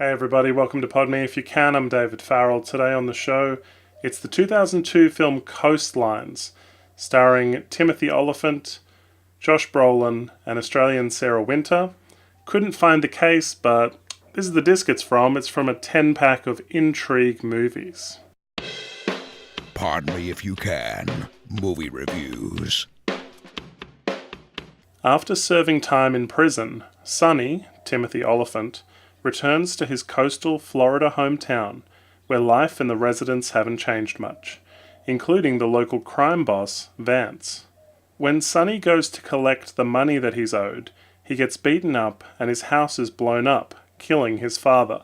Hey everybody, welcome to Pod Me If You Can. I'm David Farrell. Today on the show, it's the 2002 film Coastlines, starring Timothy Olyphant, Josh Brolin, and Australian Sarah Wynter. Couldn't find the case, but this is the disc it's from. It's from a 10-pack of intrigue movies. Pod Me If You Can, movie reviews. After serving time in prison, Sonny, Timothy Olyphant, returns to his coastal Florida hometown, where life and the residents haven't changed much, including the local crime boss, Vance. When Sonny goes to collect the money that he's owed, he gets beaten up and his house is blown up, killing his father.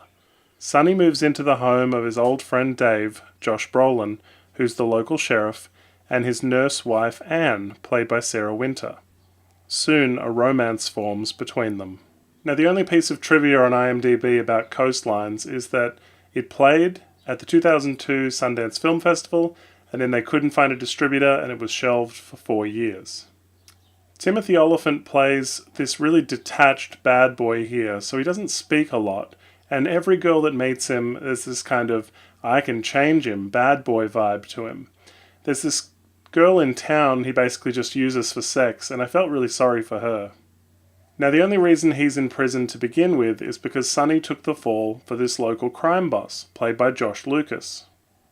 Sonny moves into the home of his old friend Dave, Josh Brolin, who's the local sheriff, and his nurse wife Anne, played by Sarah Wynter. Soon a romance forms between them. Now, the only piece of trivia on IMDb about Coastlines is that it played at the 2002 Sundance Film Festival, and then they couldn't find a distributor, and it was shelved for 4 years. Timothy Olyphant plays this really detached bad boy here, so he doesn't speak a lot, and every girl that meets him, there's this kind of, I can change him, bad boy vibe to him. There's this girl in town he basically just uses for sex, and I felt really sorry for her. Now, the only reason he's in prison to begin with is because Sonny took the fall for this local crime boss, played by Josh Lucas.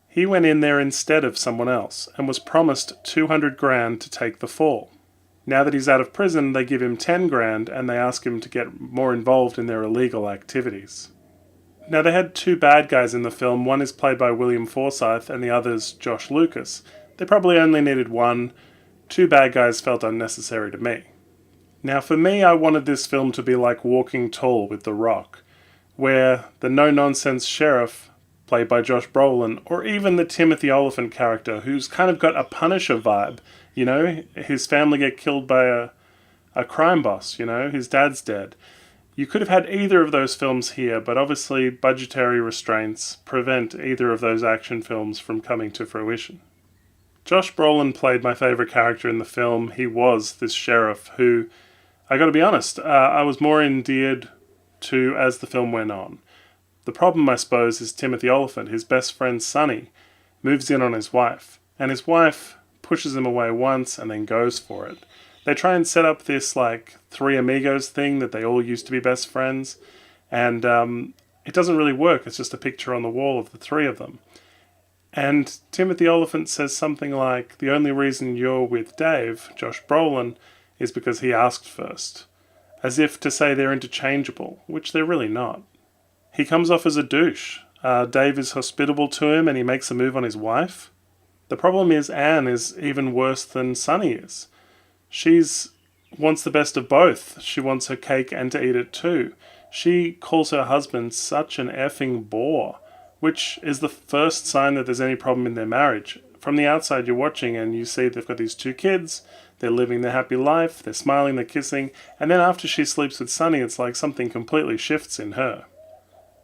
He went in there instead of someone else, and was promised $200,000 to take the fall. Now that he's out of prison, they give him $10,000, and they ask him to get more involved in their illegal activities. Now, they had two bad guys in the film. One is played by William Forsythe, and the other's Josh Lucas. They probably only needed one. Two bad guys felt unnecessary to me. Now, for me, I wanted this film to be like Walking Tall with The Rock, where the no-nonsense sheriff, played by Josh Brolin, or even the Timothy Olyphant character, who's kind of got a Punisher vibe, you know, his family get killed by a crime boss, you know, his dad's dead. You could have had either of those films here, but obviously budgetary restraints prevent either of those action films from coming to fruition. Josh Brolin played my favourite character in the film. He was this sheriff who, I gotta be honest, I was more endeared to as the film went on. The problem, I suppose, is Timothy Olyphant, his best friend Sonny, moves in on his wife, and his wife pushes him away once and then goes for it. They try and set up this, like, Three Amigos thing that they all used to be best friends, and it doesn't really work. It's just a picture on the wall of the three of them. And Timothy Olyphant says something like, the only reason you're with Dave, Josh Brolin, is because he asked first, as if to say they're interchangeable, which they're really not. He comes off as a douche. Dave is hospitable to him and he makes a move on his wife. The problem is Anne is even worse than Sonny is. She's wants the best of both. She wants her cake and to eat it too. She calls her husband such an effing bore, which is the first sign that there's any problem in their marriage. From the outside you're watching and you see they've got these two kids, they're living their happy life, they're smiling, they're kissing, and then after she sleeps with Sonny, it's like something completely shifts in her.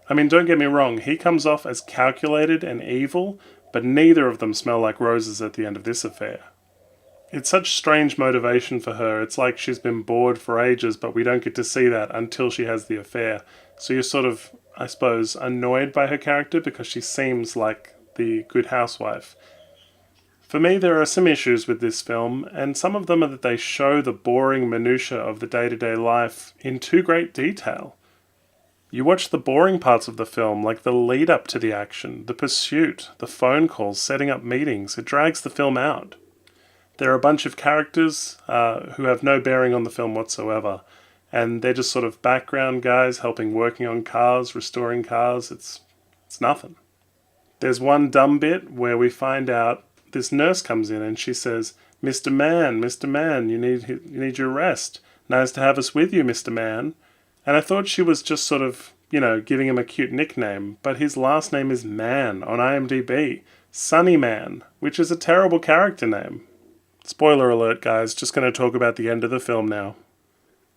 I mean, don't get me wrong, he comes off as calculated and evil, but neither of them smell like roses at the end of this affair. It's such strange motivation for her. It's like she's been bored for ages, but we don't get to see that until she has the affair. So you're sort of, I suppose, annoyed by her character because she seems like the good housewife. For me, there are some issues with this film, and some of them are that they show the boring minutiae of the day-to-day life in too great detail. You watch the boring parts of the film, like the lead-up to the action, the pursuit, the phone calls, setting up meetings. It drags the film out. There are a bunch of characters who have no bearing on the film whatsoever, and they're just sort of background guys helping working on cars, restoring cars. It's nothing. There's one dumb bit where we find out this nurse comes in and she says, Mr. Man, you need your rest. Nice to have us with you, Mr. Man. And I thought she was just sort of, you know, giving him a cute nickname, but his last name is Man on IMDb. Sonny Man, which is a terrible character name. Spoiler alert, guys, just going to talk about the end of the film now.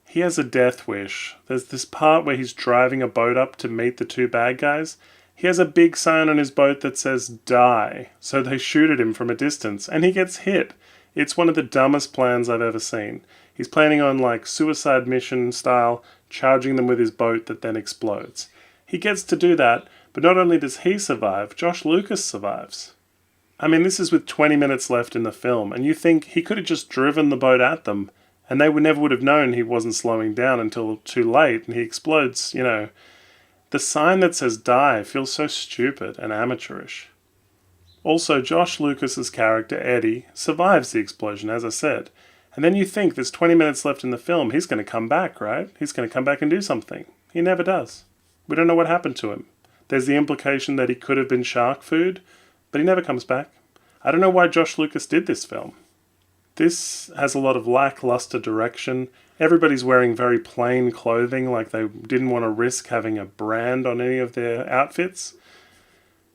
He has a death wish. There's this part where he's driving a boat up to meet the two bad guys. He has a big sign on his boat that says, die, so they shoot at him from a distance, and he gets hit. It's one of the dumbest plans I've ever seen. He's planning on, like, suicide mission style, charging them with his boat that then explodes. He gets to do that, but not only does he survive, Josh Lucas survives. I mean, this is with 20 minutes left in the film, and you think he could have just driven the boat at them, and they never would have known he wasn't slowing down until too late, and he explodes, The sign that says die feels so stupid and amateurish. Also, Josh Lucas's character, Eddie, survives the explosion, as I said. And then you think there's 20 minutes left in the film, he's going to come back, right? He's going to come back and do something. He never does. We don't know what happened to him. There's the implication that he could have been shark food, but he never comes back. I don't know why Josh Lucas did this film. This has a lot of lackluster direction. Everybody's wearing very plain clothing, like they didn't want to risk having a brand on any of their outfits.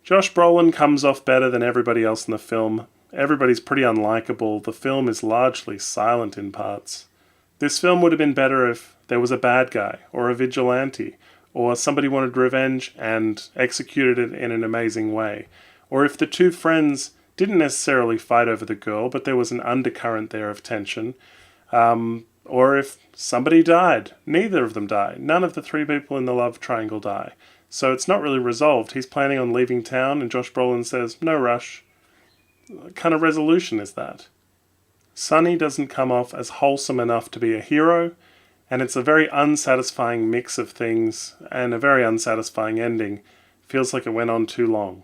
Josh Brolin comes off better than everybody else in the film. Everybody's pretty unlikable. The film is largely silent in parts. This film would have been better if there was a bad guy, or a vigilante, or somebody wanted revenge and executed it in an amazing way. Or if the two friends didn't necessarily fight over the girl, but there was an undercurrent there of tension. Or if somebody died. Neither of them die. None of the three people in the love triangle die. So it's not really resolved. He's planning on leaving town, and Josh Brolin says, no rush. What kind of resolution is that? Sonny doesn't come off as wholesome enough to be a hero, and it's a very unsatisfying mix of things, and a very unsatisfying ending. Feels like it went on too long.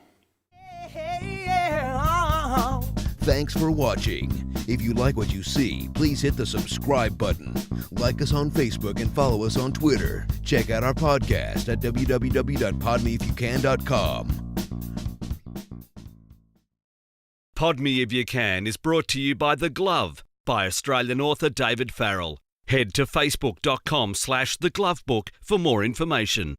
Thanks for watching. If you like what you see, please hit the subscribe button. Like us on Facebook and follow us on Twitter. Check out our podcast at www.podmeifyoucan.com. Pod Me If You Can is brought to you by The Glove by Australian author David Farrell. Head to facebook.com/theglovebook for more information.